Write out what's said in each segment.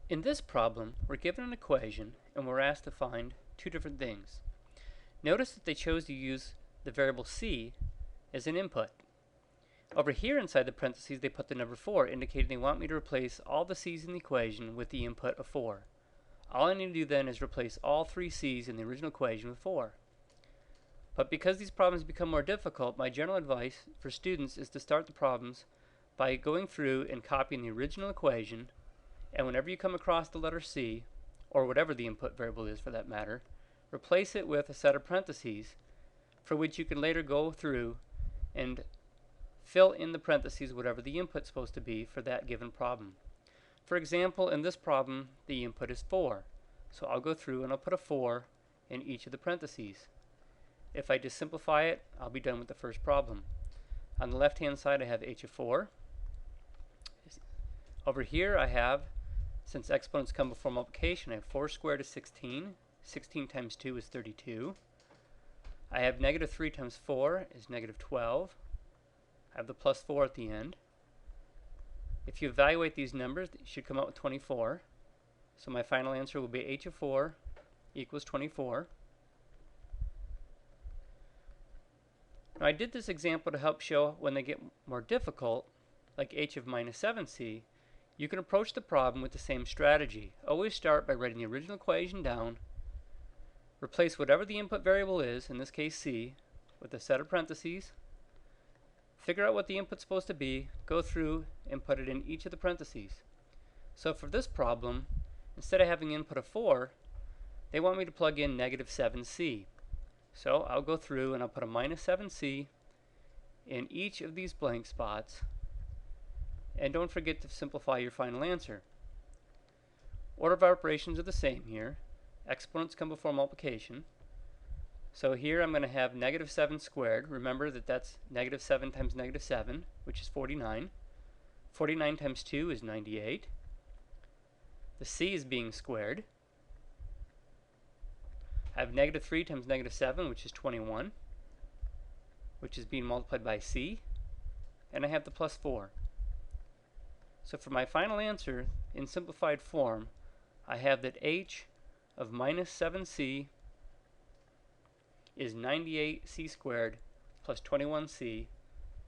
In this problem, we're given an equation and we're asked to find two different things. Notice that they chose to use the variable c as an input. Over here inside the parentheses they put the number 4, indicating they want me to replace all the c's in the equation with the input of 4. All I need to do then is replace all 3 c's in the original equation with 4. But because these problems become more difficult, my general advice for students is to start the problems by going through and copying the original equation, and whenever you come across the letter C, or whatever the input variable is for that matter, replace it with a set of parentheses for which you can later go through and fill in the parentheses whatever the input's supposed to be for that given problem. For example, in this problem, the input is 4. So I'll go through and I'll put a 4 in each of the parentheses. If I just simplify it, I'll be done with the first problem. On the left-hand side, I have h of 4. Over here, I have, since exponents come before multiplication, I have 4 squared is 16. 16 times 2 is 32. I have negative 3 times 4 is negative 12. I have the plus 4 at the end. If you evaluate these numbers, you should come out with 24. So my final answer will be h of 4 equals 24. Now I did this example to help show when they get more difficult, like h of minus 7c, you can approach the problem with the same strategy. Always start by writing the original equation down, replace whatever the input variable is, in this case c, with a set of parentheses, figure out what the input's supposed to be, go through and put it in each of the parentheses. So for this problem, instead of having input of 4, they want me to plug in negative 7c. So I'll go through and I'll put a minus 7c in each of these blank spots. And don't forget to simplify your final answer. Order of operations are the same here. Exponents come before multiplication. So here I'm going to have negative 7 squared. Remember that that's negative 7 times negative 7, which is 49. 49 times 2 is 98. The c is being squared. I have negative 3 times negative 7, which is 21, which is being multiplied by c. And I have the plus 4. So for my final answer, in simplified form, I have that h of minus 7c is 98c squared plus 21c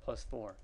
plus 4.